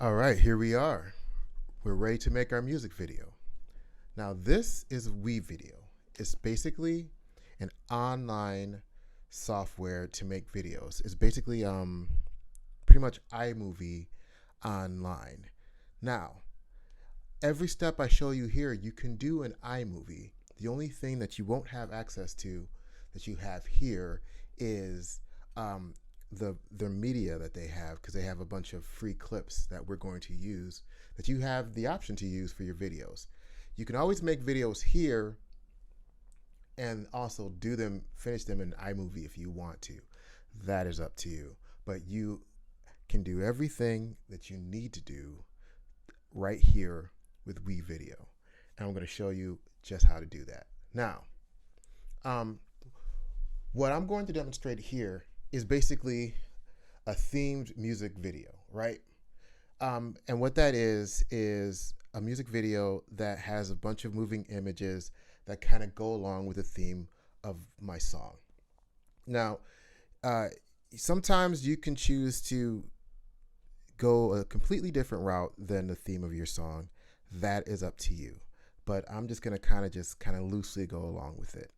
All right, here we are. We're ready to make our music video. Now, this is WeVideo. It's basically an online software to make videos. It's basically pretty much iMovie online. Now, every step I show you here, you can do in iMovie. The only thing that you won't have access to that you have here is the media that they have, because they have a bunch of free clips that we're going to use that you have the option to use for your videos. You can always make videos here and also finish them in iMovie if you want to. That is up to you. But you can do everything that you need to do right here with WeVideo. And I'm going to show you just how to do that. Now, what I'm going to demonstrate here is basically a themed music video, right? And what that is a music video that has a bunch of moving images that kind of go along with the theme of my song. Now, sometimes you can choose to go a completely different route than the theme of your song. That is up to you. But I'm just going to kind of loosely go along with it.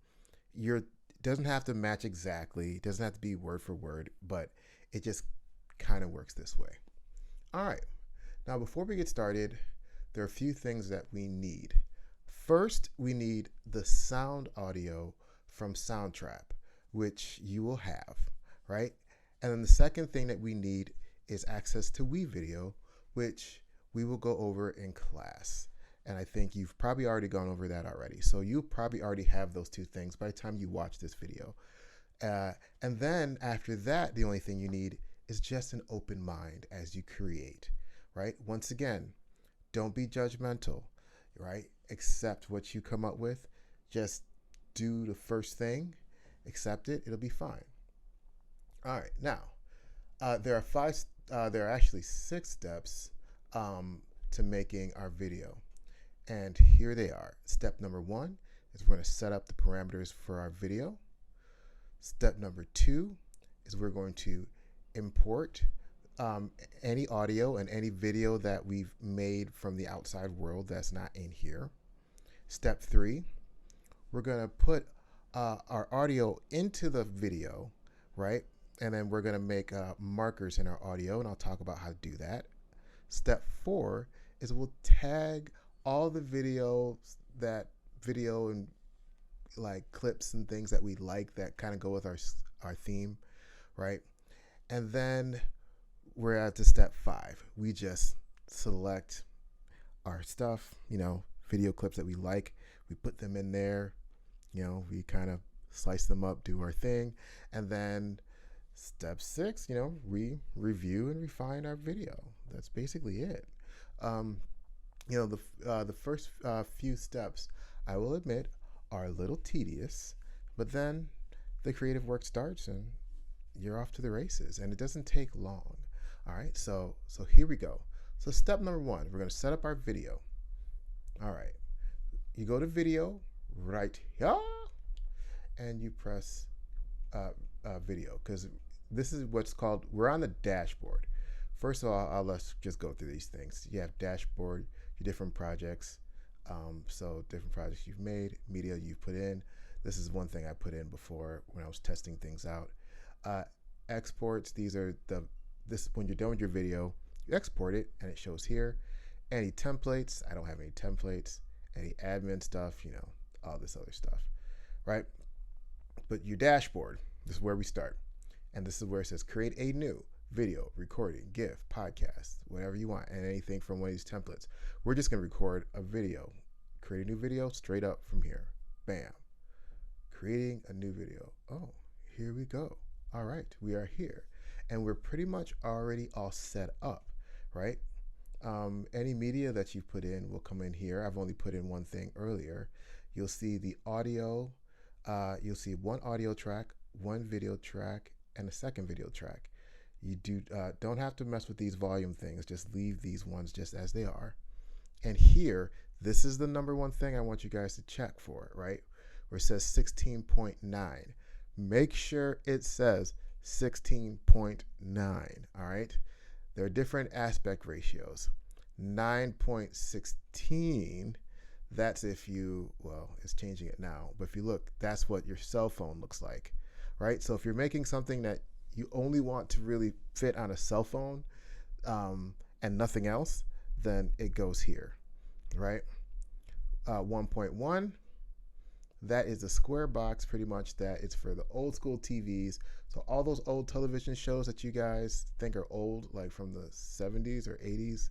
It doesn't have to match exactly. It doesn't have to be word for word, but it just kind of works this way. All right. Now, before we get started, there are a few things that we need. First, we need the sound audio from Soundtrap, which you will have, right? And then the second thing that we need is access to WeVideo, which we will go over in class. And I think you've probably already gone over that already. So you probably already have those two things by the time you watch this video. And then after that, the only thing you need is just an open mind as you create, right? Once again, don't be judgmental, right? Accept what you come up with. Just do the first thing, accept it, it'll be fine. All right, now, there are actually 6 steps to making our video. And here they are. Step number 1 is we're going to set up the parameters for our video. Step number 2 is we're going to import any audio and any video that we've made from the outside world that's not in here. Step 3, we're going to put our audio into the video, right? And then we're going to make markers in our audio, and I'll talk about how to do that. Step 4 is we'll tag all the video and like clips and things that we like that kind of go with our theme, right? And then we're at the step 5. We just select our stuff, video clips that we like. We put them in there, we kind of slice them up, do our thing. And then step 6, we review and refine our video. That's basically it. The first few steps, I will admit, are a little tedious, but then the creative work starts and you're off to the races, and it doesn't take long. All right, so here we go. So step number 1, we're going to set up our video. All right, you go to video right here, and you press video, because this is what's called, we're on the dashboard. First of all, let's just go through these things. You have dashboard, your different projects. So different projects you've made, media you've put in. This is one thing I put in before when I was testing things out. Exports, this when you're done with your video, you export it and it shows here. Any templates, I don't have any templates. Any admin stuff, all this other stuff, right? But your dashboard, this is where we start. And this is where it says create a new video, recording, GIF, podcast, whatever you want, and anything from one of these templates. We're just going to record a video, create a new video straight up from here. Bam. Creating a new video. Oh, here we go. All right, we are here. And we're pretty much already all set up, right? Any media that you've put in will come in here. I've only put in one thing earlier. You'll see the audio. You'll see one audio track, one video track, and a second video track. You don't have to mess with these volume things. Just leave these ones just as they are. And here, this is the number 1 thing I want you guys to check for, right? Where it says 16.9. Make sure it says 16.9, all right? There are different aspect ratios. 9.16, that's if you, well, it's changing it now, but if you look, that's what your cell phone looks like, right? So if you're making something that you only want to really fit on a cell phone and nothing else, then it goes here, right? 1.1, that is a square box pretty much that it's for the old school TVs. So all those old television shows that you guys think are old, like from the 70s or 80s,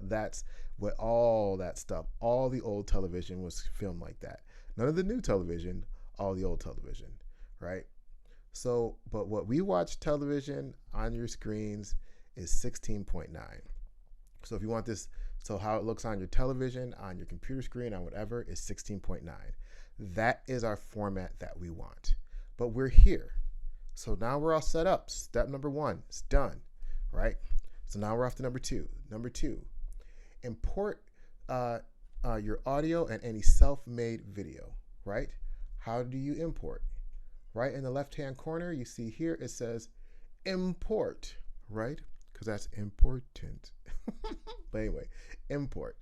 that's what all that stuff, all the old television was filmed like that. None of the new television, all the old television, right? So, but what we watch television on your screens is 16.9. So if you want this, so how it looks on your television, on your computer screen, on whatever, is 16.9. That is our format that we want. But we're here. So now we're all set up. Step number 1 is done, right? So now we're off to number 2. Number 2, import your audio and any self-made video, right? How do you import? Right in the left-hand corner, you see here it says import, right? Because that's important. But anyway, import.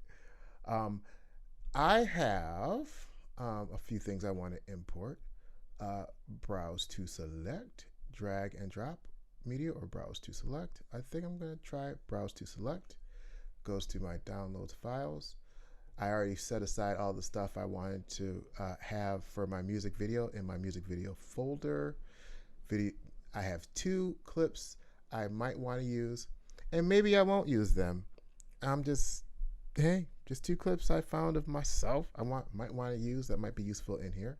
I have a few things I want to import. Browse to select, drag and drop media, or browse to select. I think I'm going to try browse to select. Goes to my downloads files. I already set aside all the stuff I wanted to have for my music video in my music video folder. I have 2 clips I might want to use, and maybe I won't use them. I'm just, hey, just 2 clips I found of myself I might want to use that might be useful in here.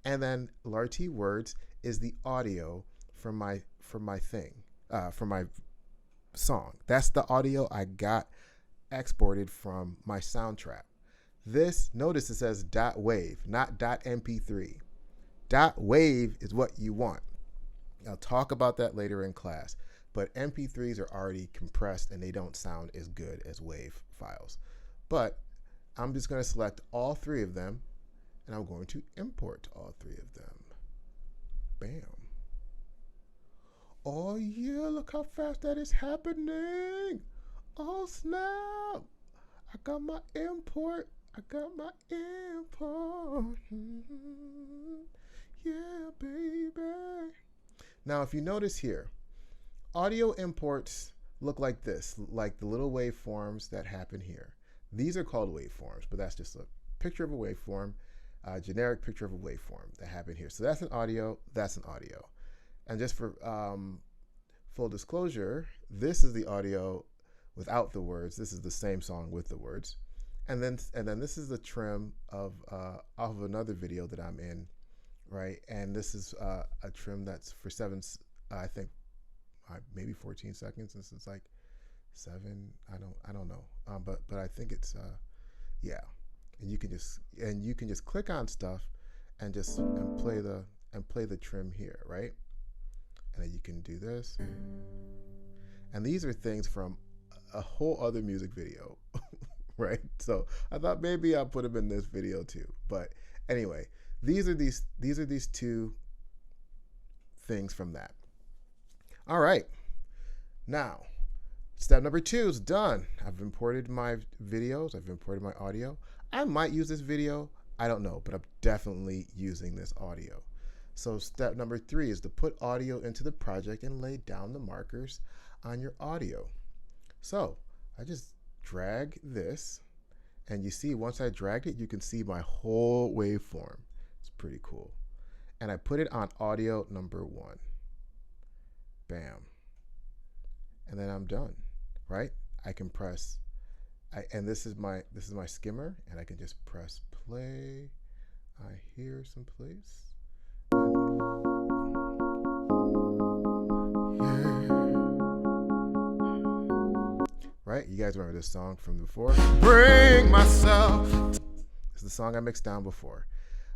And then Larty Words is the audio from my thing, from my song. That's the audio I got exported from my soundtrack. This, notice it says .wav, not .mp3. .wav is what you want. I'll talk about that later in class, but MP3s are already compressed and they don't sound as good as WAV files. But I'm just going to select all 3 of them and I'm going to import all 3 of them. Bam. Oh yeah, look how fast that is happening. Oh snap. I got my import. Yeah, baby. Now, if you notice here, audio imports look like this, like the little waveforms that happen here. These are called waveforms, but that's just a picture of a waveform, a generic picture of a waveform that happened here. So that's an audio, that's an audio. And just for full disclosure, this is the audio without the words. This is the same song with the words. And then this is the trim of off of another video that I'm in, right? And this is a trim that's for I think maybe 14 seconds. This is like 7. I don't know. But I think it's yeah. And you can just click on stuff and just play the trim here, right? And then you can do this. And these are things from a whole other music video. Right? So I thought maybe I'll put them in this video too. But anyway, these are these 2 things from that. All right. Now, step number 2 is done. I've imported my videos. I've imported my audio. I might use this video. I don't know, but I'm definitely using this audio. So step number 3 is to put audio into the project and lay down the markers on your audio. So I just drag this, and you see once I dragged it, you can see my whole waveform. It's pretty cool. And I put it on audio number 1. Bam. And then I'm done, right? I can press, and this is my skimmer, and I can just press play. I hear someplace. Right? You guys remember this song from before? Bring myself. It's the song I mixed down before.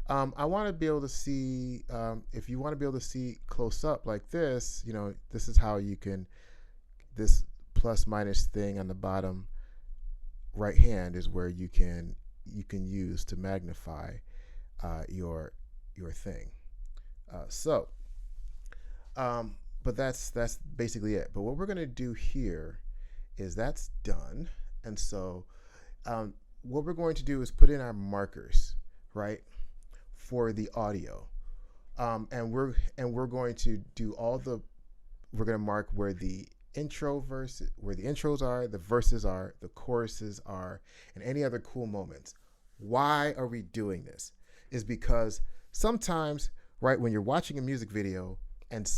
I want to be able to see, if you want to be able to see close up like this, you know, this is how you can, this plus minus thing on the bottom right hand is where you can use to magnify your thing. But that's basically it. But what we're going to do here is that's done. And so what we're going to do is put in our markers, right, for the audio. And we're going to do we're going to mark where the intros are, the verses are, the choruses are, and any other cool moments. Why are we doing this? Is because sometimes, right, when you're watching a music video and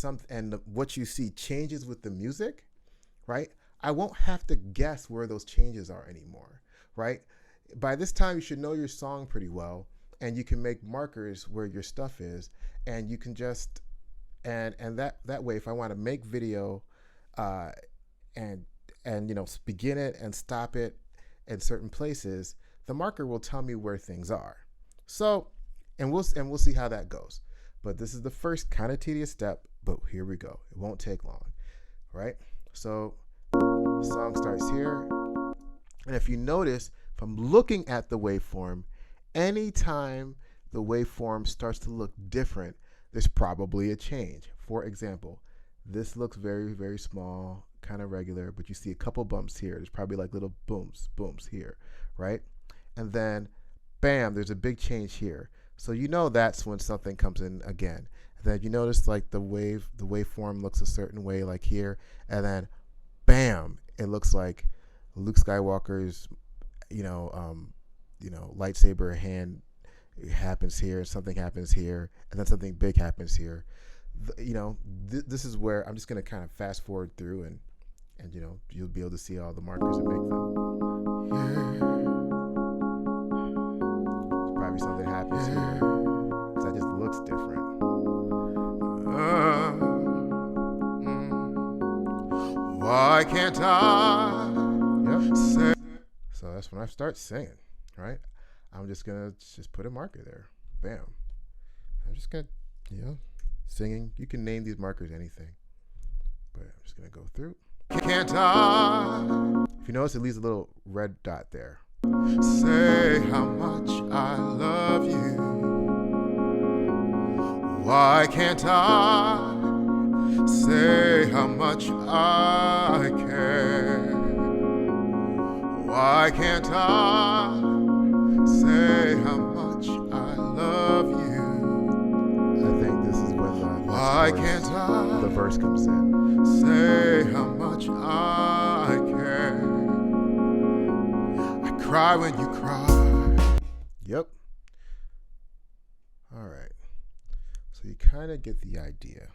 what you see changes with the music, right? I won't have to guess where those changes are anymore, right? By this time, you should know your song pretty well, and you can make markers where your stuff is, and you can just and that way, if I want to make video, and begin it and stop it in certain places, the marker will tell me where things are. So, and we'll see how that goes. But this is the first kind of tedious step, but here we go. It won't take long, right? So the song starts here. And if you notice, if I'm looking at the waveform, anytime the waveform starts to look different, there's probably a change. For example, this looks very, very small, kind of regular, but you see a couple bumps here. There's probably like little booms here, right? And then, bam, there's a big change here. So you know that's when something comes in again. And then you notice like the waveform looks a certain way, like here, and then, bam, it looks like Luke Skywalker's, lightsaber hand happens here, something happens here, and then something big happens here. This is where I'm just going to kind of fast forward through, and you'll be able to see all the markers and make them. Probably something happens here, because that just looks different. Why can't I? Yep. So that's when I start singing, right? I'm just gonna put a marker there. Bam. I'm just gonna, singing. You can name these markers anything, but I'm just gonna go through. Can't I? If you notice, it leaves a little red dot there. Say how much I love you. Why can't I say how much I care? Why can't I say how much I love you? I think this is when the verse comes in. Say how much I care. I cry when you cry. Yep. All right. So you kind of get the idea.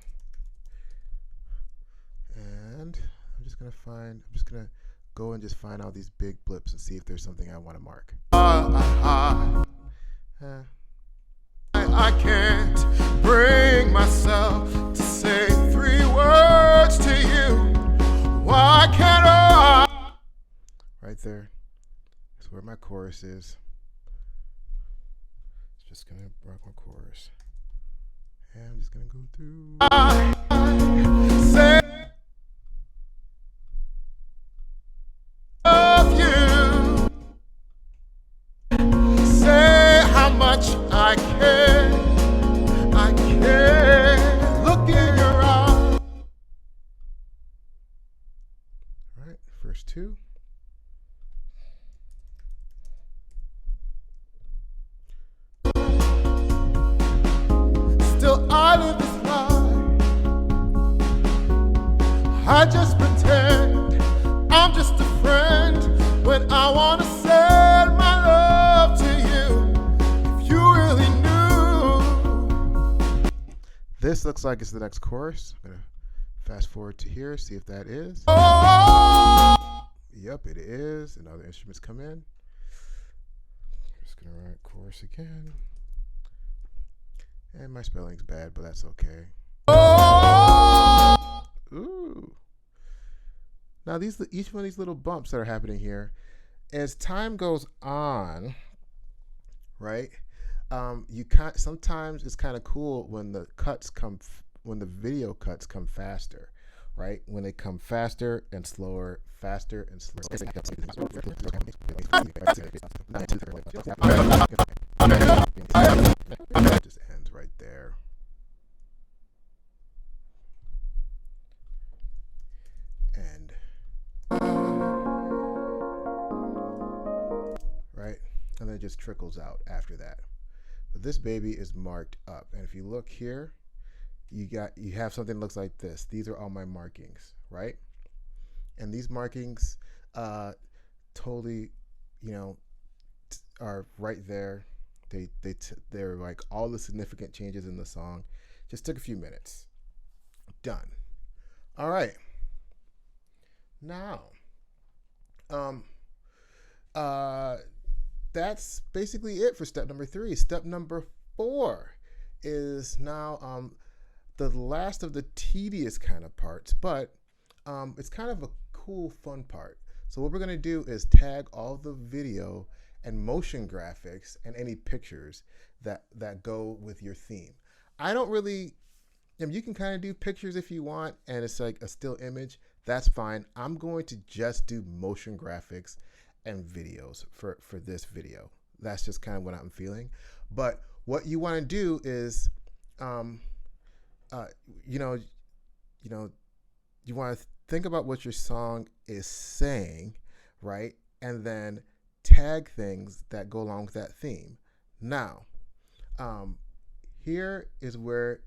And I'm just gonna go and just find all these big blips and see if there's something I want to mark. I can't bring myself to say 3 words to you. Why can't I? Right there. That's where my chorus is. Just gonna rock my chorus. And I'm just gonna go through. Say I care, look in your eyes. All right, first 2. Still I live this life. I just pretend I'm just a friend when I want to send my love to you. This looks like it's the next chorus. I'm going to fast forward to here, see if that is. Yep, it is. And other instruments come in. I'm just going to write chorus again. And my spelling's bad, but that's okay. Ooh. Now, each one of these little bumps that are happening here, as time goes on, right? Sometimes it's kind of cool when the video cuts come faster, right? When they come faster and slower, faster and slower. It just ends right there. And of just trickles out after that. But this baby is marked up. And if you look here, you have something that looks like this. These are all my markings, right? And these markings totally, you know, are right there. They're like all the significant changes in the song. Just took a few minutes. Done. All right. Now, um, uh, that's basically it for step number 3. Step number 4 is now the last of the tedious kind of parts, but it's kind of a cool, fun part. So what we're going to do is tag all the video and motion graphics and any pictures that go with your theme. I don't really, you can kind of do pictures if you want, and it's like a still image. That's fine. I'm going to just do motion graphics and videos for this video. That's just kind of what I'm feeling. But what you want to do is, you want to think about what your song is saying, right? And then tag things that go along with that theme. Now, here is where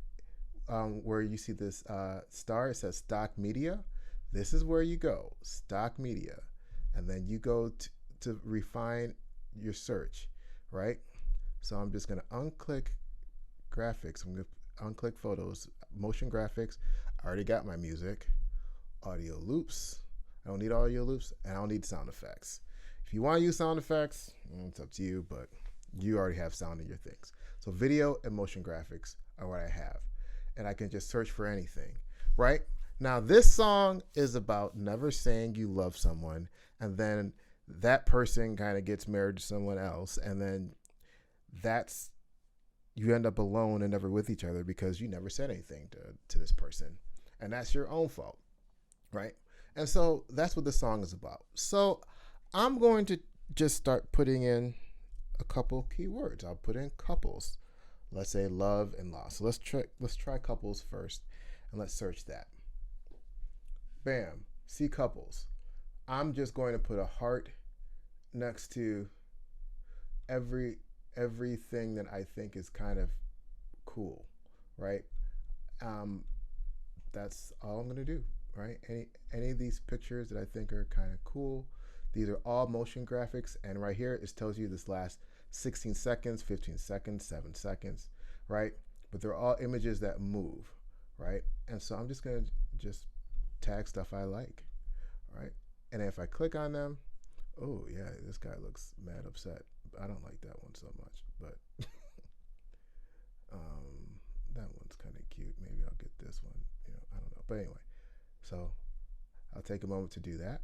you see this star. It says stock media. This is where you go, stock media. And then you go to refine your search, right? So I'm just going to unclick graphics. I'm going to unclick photos, motion graphics. I already got my music, audio loops. I don't need audio loops, and I don't need sound effects. If you want to use sound effects, it's up to you, but you already have sound in your things. So video and motion graphics are what I have. And I can just search for anything, right? Now, this song is about never saying you love someone, and then that person kind of gets married to someone else, and then you end up alone and never with each other because you never said anything to this person. And that's your own fault, right? And so that's what the song is about. So I'm going to just start putting in a couple keywords. I'll put in couples. Let's say love and loss. So let's try couples first, and let's search that. Bam, see couples. I'm just going to put a heart next to everything that I think is kind of cool, right? That's all I'm going to do, right? Any of these pictures that I think are kind of cool. These are all motion graphics, and right here it tells you this last 16 seconds, 15 seconds, 7 seconds, right? But they're all images that move, right? And so I'm just going to just tag stuff I like, right? And if I click on them, oh yeah, this guy looks mad upset. I don't like that one so much, but that one's kind of cute. Maybe I'll get this one, I don't know. But anyway, so I'll take a moment to do that.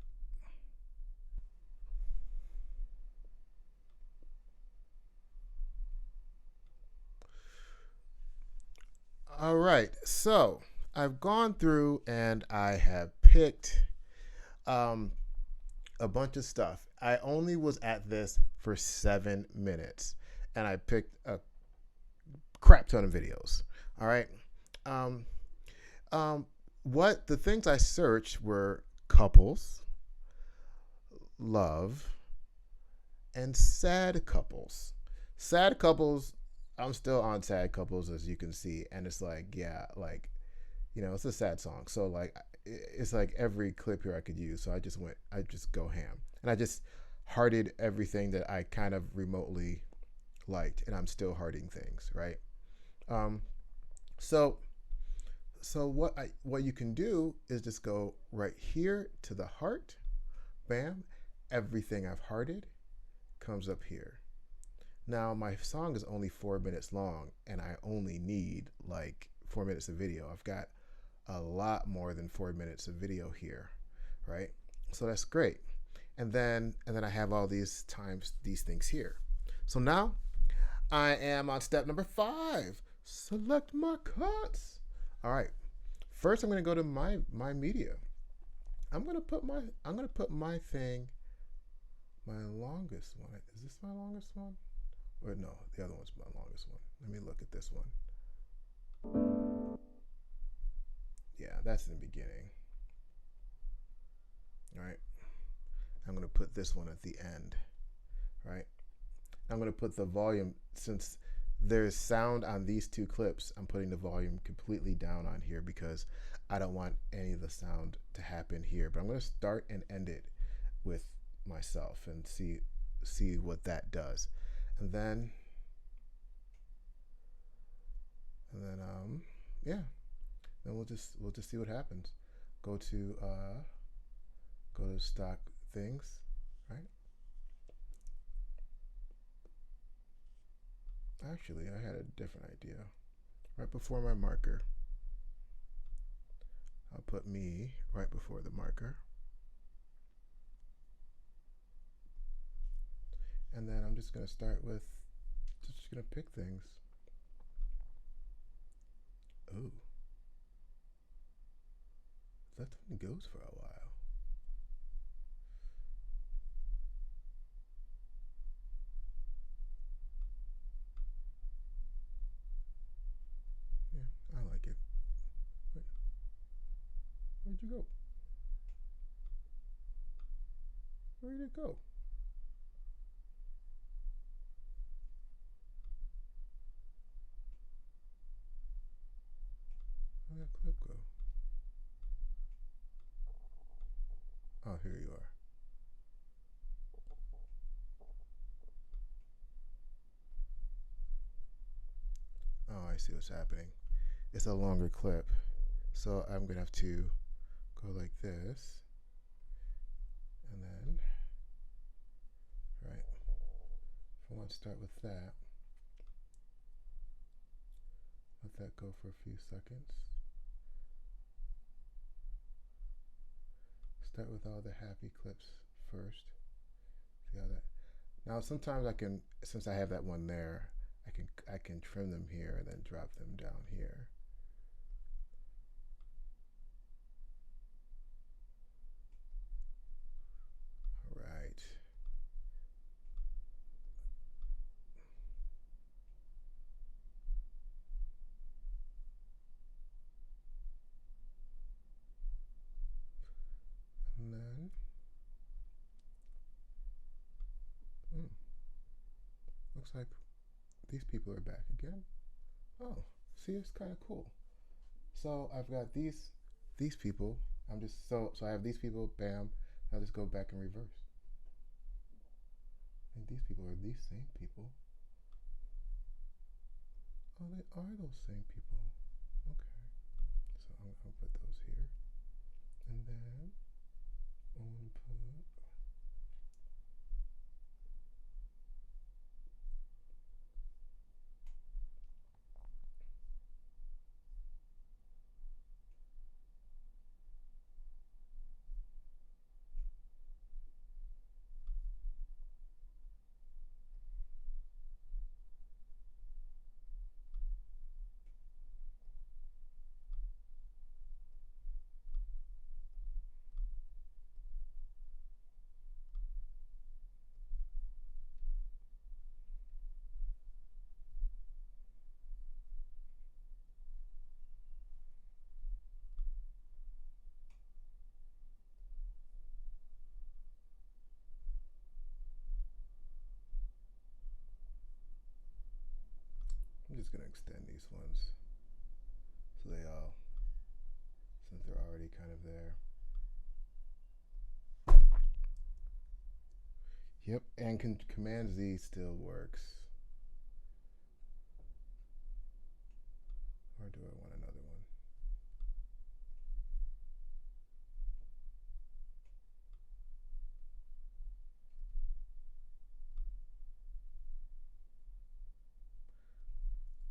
All right, so I've gone through and I have picked a bunch of stuff. I only was at this for 7 minutes, and I picked a crap ton of videos. All right. What the things I searched were couples, love, and sad couples. Sad couples. I'm still on sad couples, as you can see, and it's like, yeah, like, it's a sad song. So like, it's like every clip here I could use. So I just go ham, and I just hearted everything that I kind of remotely liked, and I'm still hearting things, right? So what you can do is just go right here to the heart, bam, everything I've hearted comes up here. Now my song is only 4 minutes long, and I only need like 4 minutes of video. I've got a lot more than 4 minutes of video here, right? So that's great. And then I have all these things here. So now I am on step number 5. Select my cuts. All right. First, I'm going to go to my media. I'm going to put my thing, my longest one. Is this my longest one? Or no, the other one's my longest one. Let me look at this one. Yeah, that's in the beginning. All right. I'm going to put this one at the end, right? I'm going to put the volume, since there's sound on these two clips, I'm putting the volume completely down on here because I don't want any of the sound to happen here. But I'm going to start and end it with myself and see what that does. And then yeah, then we'll just see what happens. Go to stock things, right? Actually, I had a different idea. Right before my marker, I'll put me right before the marker. And then I'm just going to start with, just going to pick things. Ooh. That one goes for a while. Yeah, I like it. Where'd you go? Where did it go? Where'd that clip go? Oh, here you are. Oh, I see what's happening. It's a longer clip. So I'm going to have to go like this. And then, right. If I want to start with that, let that go for a few seconds. Start with all the happy clips first. See how that. Now sometimes I can, since I have that one there, I can trim them here and then drop them down here. All right. And then, looks like these people are back again. Oh, see, it's kind of cool. So I've got these people. I'm just so I have these people. Bam. I'll just go back in reverse. And these people are these same people. Oh, they are those same people. Okay. So I'll put those here, and then I'm gonna put. I'm just gonna extend these ones so they all, since they're already kind of there. Yep, and Command Z still works. Or do I want another one?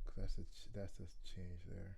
Because that's a change there.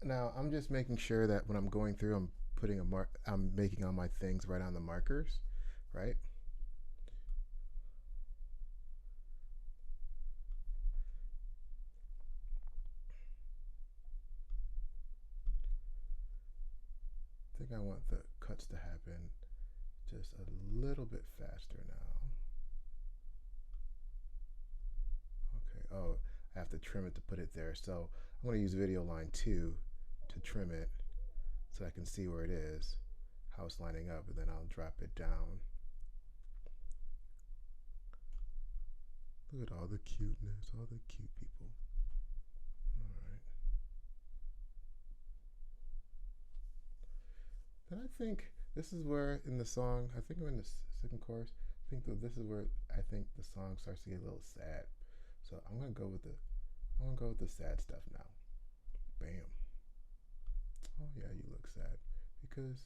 Now I'm just making sure that when I'm going through, I'm putting a mark. I'm making all my things right on the markers, right? I think I want the cuts to happen just a little bit faster now. Okay. Oh, I have to trim it to put it there. So I'm going to use video line 2 to trim it so I can see where it is, how it's lining up, and then I'll drop it down. Look at all the cuteness, all the cute people. All right. Then I think this is where in the song, I think I'm in the second chorus. I think that this is where I think the song starts to get a little sad. So I'm gonna go with the sad stuff now. Bam. Oh yeah, you look sad because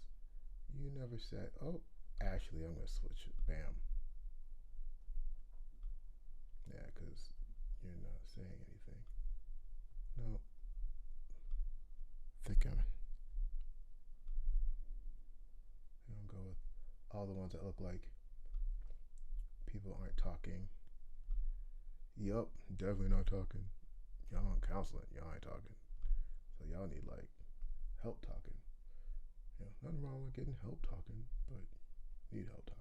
you never said. Oh, Ashley, I'm gonna switch it. Bam. Yeah, because you're not saying anything. No, think I'm gonna go with all the ones that look like people aren't talking. Yup, definitely not talking. Y'all on counseling. Y'all ain't talking. So y'all need like help talking. You know, nothing wrong with getting help talking, but need help talking.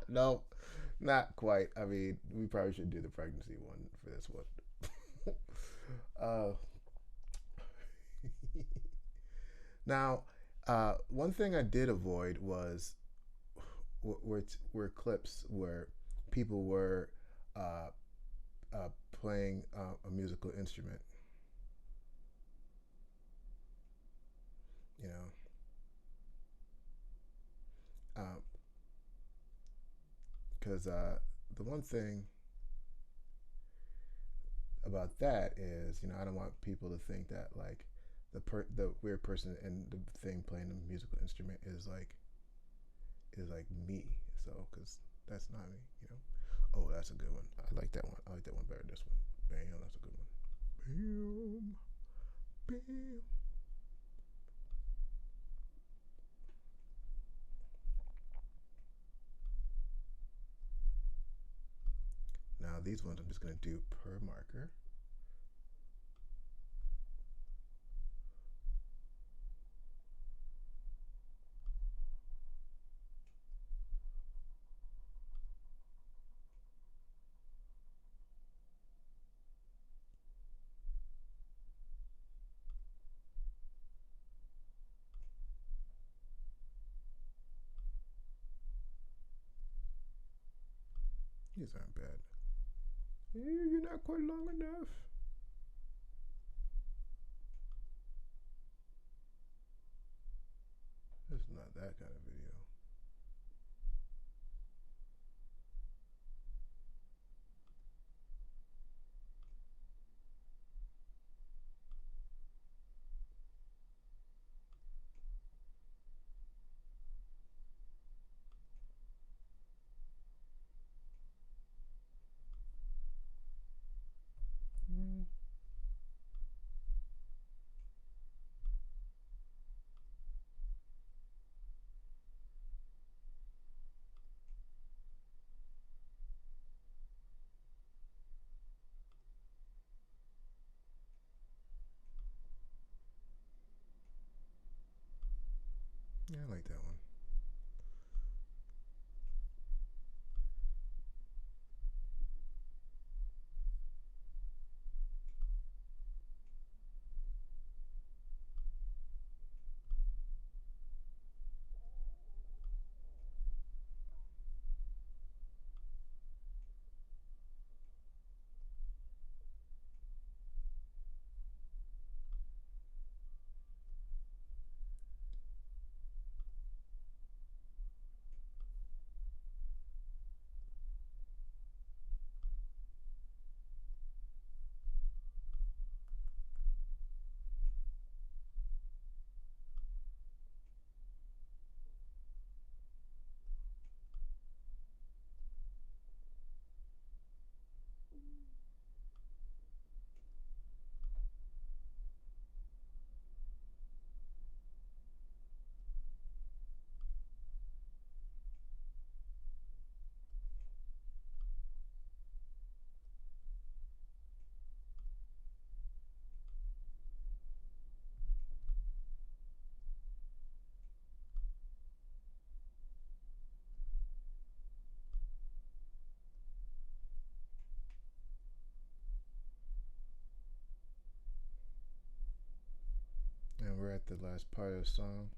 No, not quite. I mean, we probably should do the pregnancy one for this one. uh, now, one thing I did avoid was were clips where people were uh, playing a musical instrument. You know, because the one thing about that is, I don't want people to think that like the weird person in the thing playing the musical instrument is like me. So, because that's not me. Oh, that's a good one. I like that one. I like that one better than this one. Bam, that's a good one. Bam, bam. Now these ones I'm just gonna do per marker. These aren't bad. You're not quite long enough. It's not that kind of video. at the last part of the song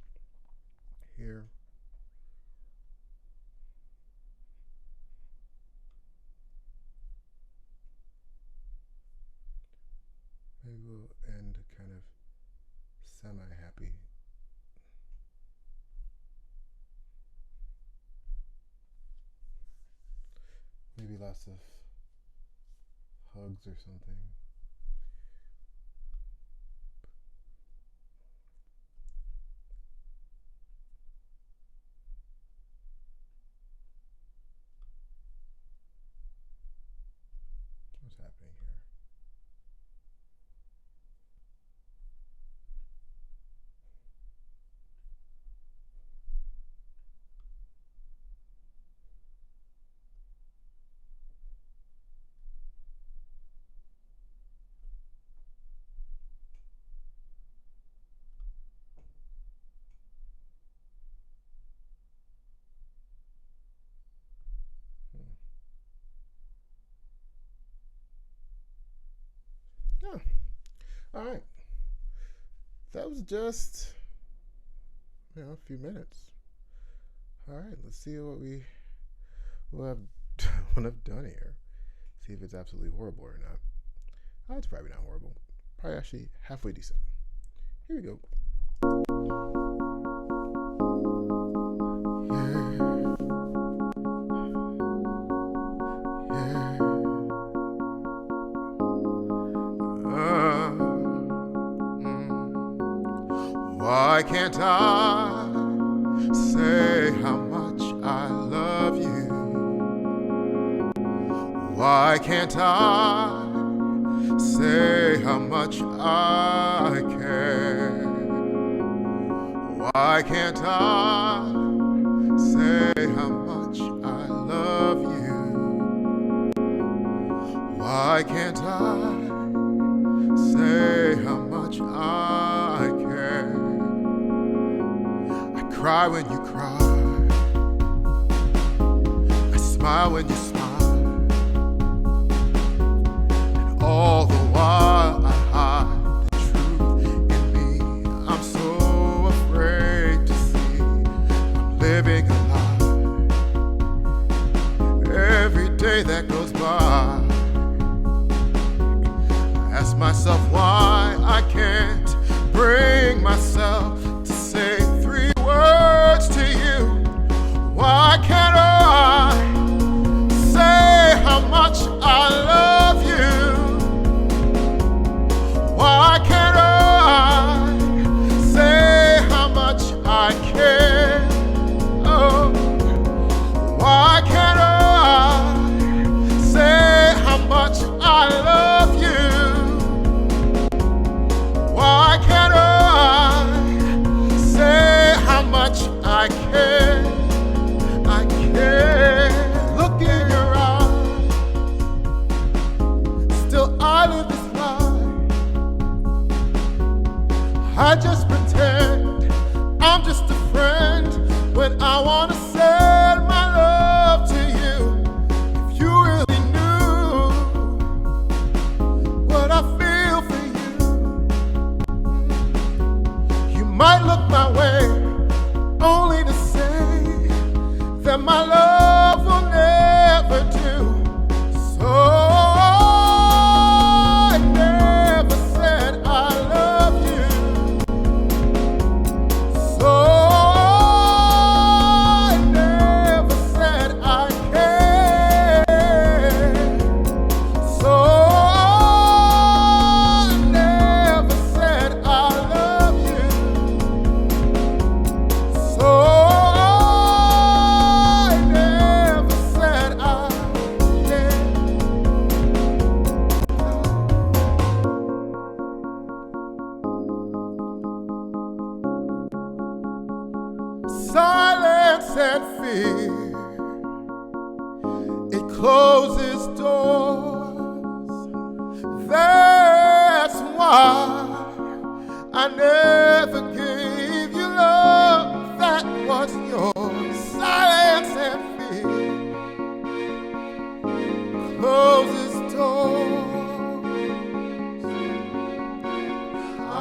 here. Maybe we'll end kind of semi-happy. Maybe lots of hugs or something. What's happening here? Yeah. All right. That was just, a few minutes. All right. Let's see what what I've done here. See if it's absolutely horrible or not. Oh, it's probably not horrible. Probably actually halfway decent. Here we go. Why can't I say how much I love you? Why can't I say how much I care? Why can't I say how much I love you? Why can't I say how much I care? I cry when you cry, I smile when you smile, and all the while I hide the truth in me. I'm so afraid to see I'm living a lie. Every day that goes by, I ask myself why I can't bring myself to say three words to you. Why can't I say how much I love you? Why can't I say how much I care? Oh, why can't I say how much I love you? Why can't I say how much I care? I care. Look in your eyes. Still I live this life. I just pretend I'm just a friend when I want to send my love to you. If you really knew what I feel for you, you might look my way only to say that my love will never do. So I never said I love you. So I never said I care. So I never said I love you. So I never said I care. Silence and fear, it closes doors. That's why I never gave you love that was yours. Silence and fear closes doors. I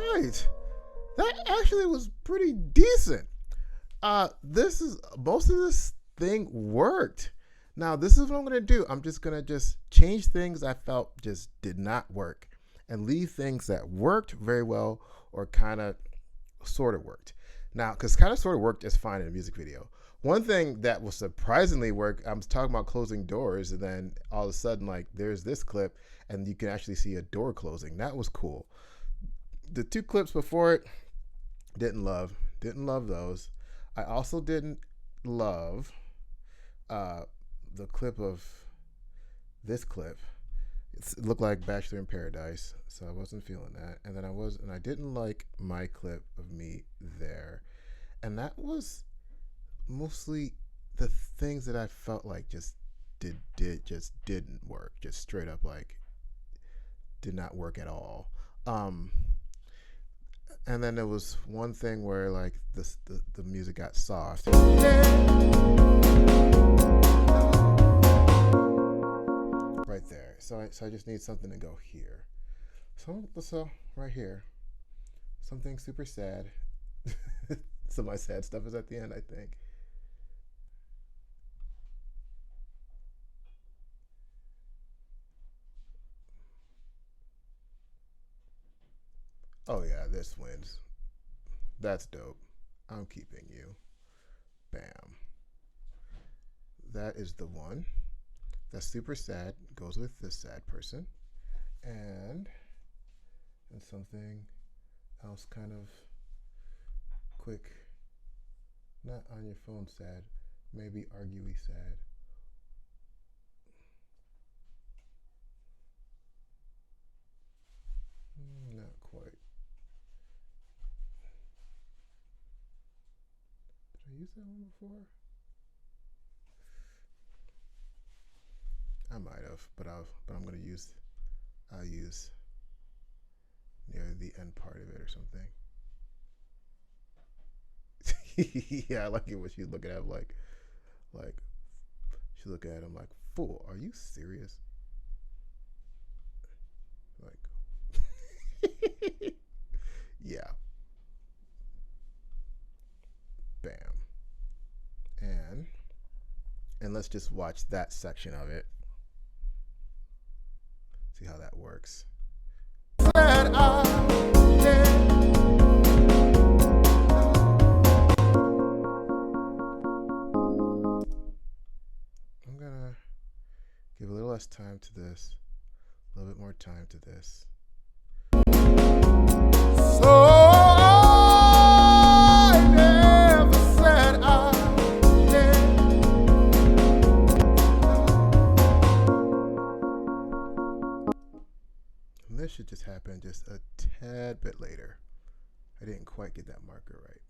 right. That actually was pretty decent. This is most of this thing worked. Now this is what I'm gonna do. I'm just gonna change things I felt just did not work, and leave things that worked very well or kind of sort of worked. Now, because kind of sort of worked is fine in a music video. One thing that will surprisingly work, I was talking about closing doors, and then all of a sudden, like, there's this clip, and you can actually see a door closing. That was cool. The two clips before it, didn't love those. I also didn't love the clip of this clip. It looked like Bachelor in Paradise, so I wasn't feeling that. And then I didn't like my clip of me there, and that was mostly the things that I felt like just didn't work, just straight up like did not work at all. And then there was one thing where like the music got soft. Right there. So I just need something to go here. So right here. Something super sad. So my sad stuff is at the end, I think. Oh yeah, this wins. That's dope. I'm keeping you. Bam. That is the one. That's super sad. Goes with this sad person. And something else kind of quick. Not on your phone sad. Maybe arguey sad. Not quite. Did I use that one before? I might have, but I'm gonna use. I'll use near the end part of it or something. Yeah, I like it when she's looking at him like she's looking at him like, fool, are you serious? Like, yeah. Bam. And let's just watch that section of it. See how that works. I'm gonna give a little less time to this, a little bit more time to this. So I never said I did. And this should just happen just a tad bit later. I didn't quite get that marker right.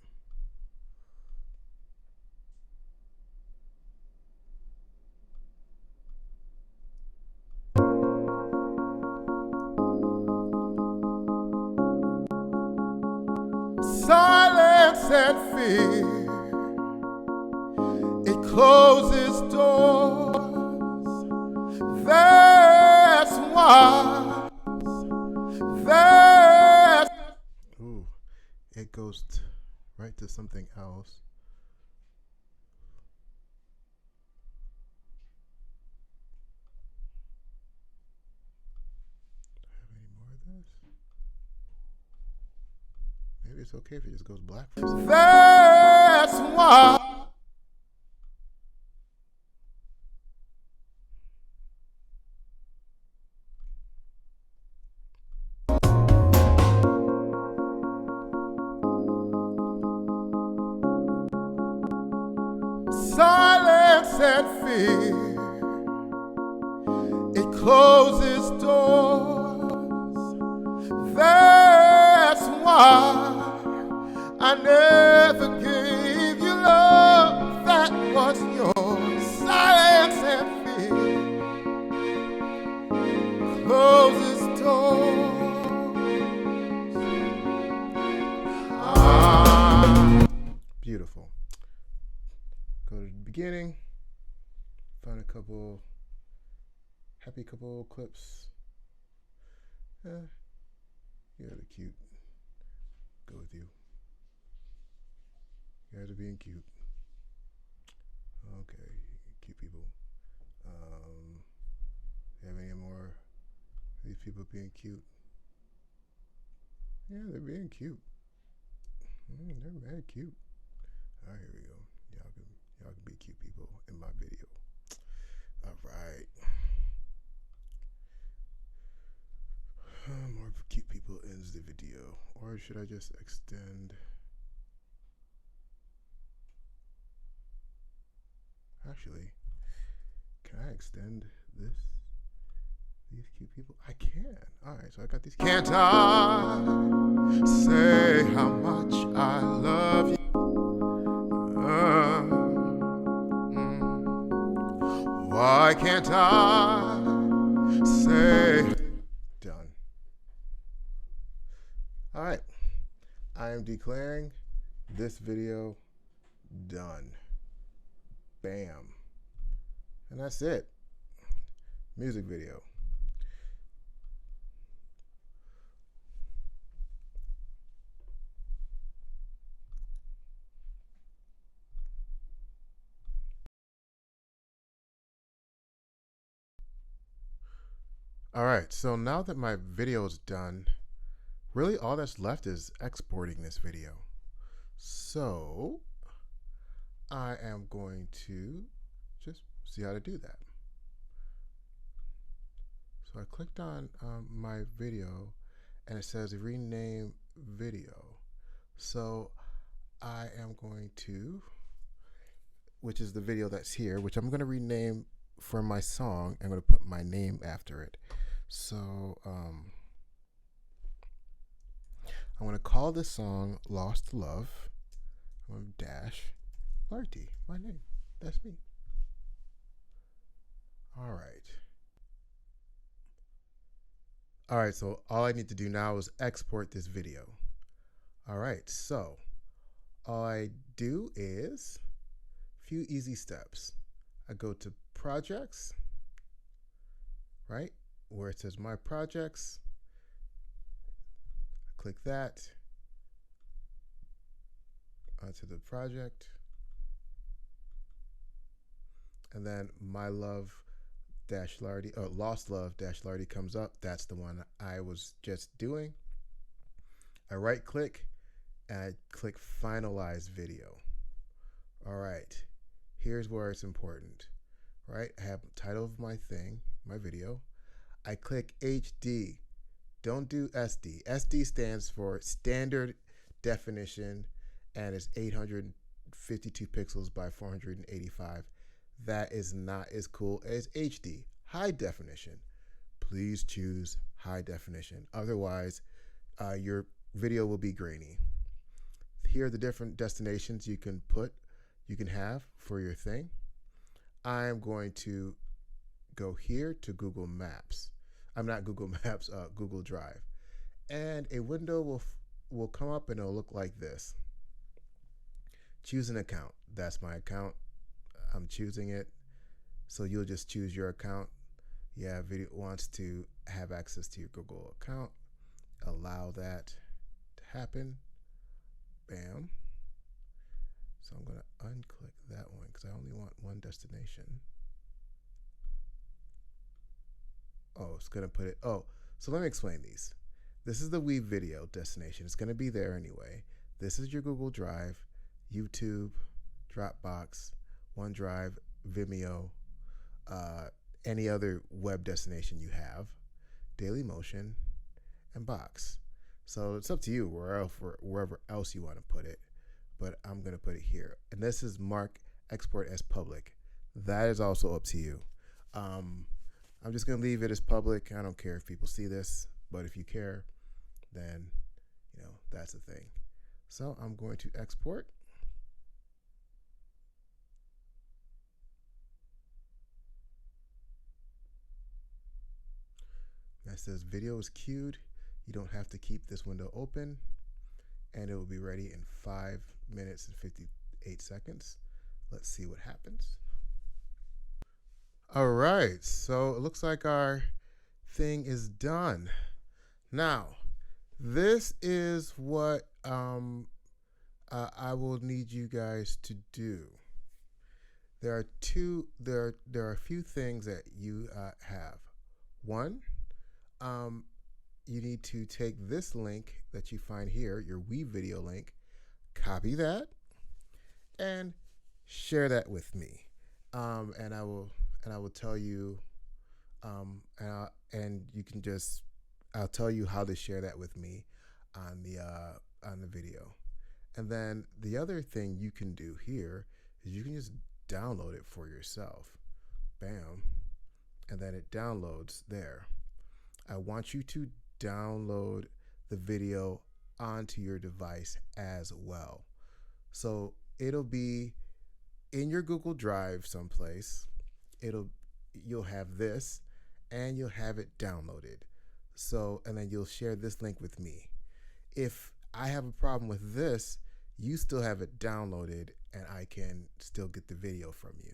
Silence and fear, it closes doors. That's why. Ooh, it goes right to something else. Do I have any more of this? Maybe it's okay if it just goes black for a second. That's why. Silence and fear, it closes doors. That's why I never gave you love that was yours. Silence and fear closes doors. Beautiful. Go to the beginning, find a couple happy couple clips. Yeah, the cute guys are being cute. Okay, cute people. Have any more of these people being cute? Yeah, they're being cute. They're very cute. All right, here we go. Y'all can be cute people in my video. All right. More cute people ends the video, or should I just extend? Actually, can I extend this? These cute people? I can. All right, so I got these. Can't I say how much I love you? Why can't I say done? All right, I am declaring this video done. Bam. And that's it. Music video. All right, so now that my video is done, really all that's left is exporting this video. So I am going to just see how to do that. So I clicked on my video and it says rename video. So I am going to, which is the video that's here, which I'm going to rename for my song. I'm going to put my name after it. So I'm going to call this song Lost Love. I'm going to dash Larty, my name. That's me. All right. All right, so all I need to do now is export this video. All right, so all I do is a few easy steps. I go to projects, right, where it says my projects. I click that onto the project. And then my love dash Larty, Lost Love dash Larty comes up. That's the one I was just doing. I right click and I click finalize video. All right, here's where it's important, right? I have the title of my thing, my video. I click HD, don't do SD. SD stands for standard definition and it's 852 pixels by 485. That is not as cool as HD. High definition. Please choose high definition. Otherwise, your video will be grainy. Here are the different destinations you can have for your thing. I'm going to go here to Google Maps. I'm not Google Maps, Google Drive. And a window will come up and it'll look like this. Choose an account. That's my account. I'm choosing it. So you'll just choose your account. Yeah, video wants to have access to your Google account. Allow that to happen. Bam. So I'm going to unclick that one because I only want one destination. Oh, it's going to put it. Oh, so let me explain these. This is the WeVIDEO destination. It's going to be there anyway. This is your Google Drive, YouTube, Dropbox, OneDrive, Vimeo, any other web destination you have, Dailymotion, and Box. So it's up to you wherever else you want to put it, but I'm going to put it here. And this is mark export as public. That is also up to you. I'm just going to leave it as public. I don't care if people see this, but if you care, then, that's the thing. So I'm going to export. That says video is queued. You don't have to keep this window open and it will be ready in 5 minutes and 58 seconds. Let's see what happens. All right, so it looks like our thing is done. Now, this is what I will need you guys to do. There are a few things that you have. One, um, you need to take this link that you find here, your WeVideo link, copy that, and share that with me. And I will tell you, and you can just, I'll tell you how to share that with me on the video. And then the other thing you can do here is you can just download it for yourself. Bam. And then it downloads there. I want you to download the video onto your device as well. So it'll be in your Google Drive someplace. You'll have this and you'll have it downloaded. So, and then you'll share this link with me. If I have a problem with this, you still have it downloaded and I can still get the video from you.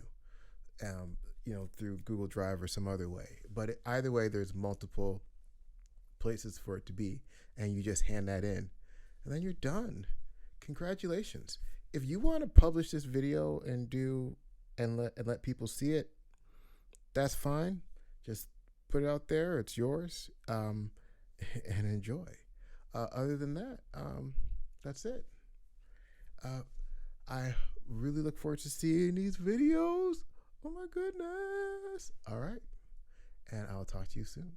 Through Google Drive or some other way. But either way, there's multiple places for it to be, and you just hand that in, and then you're done. Congratulations. If you want to publish this video and let people see it, that's fine. Just put it out there. It's yours, and enjoy. Other than that, that's it. I really look forward to seeing these videos. Oh my goodness. All right. And I'll talk to you soon.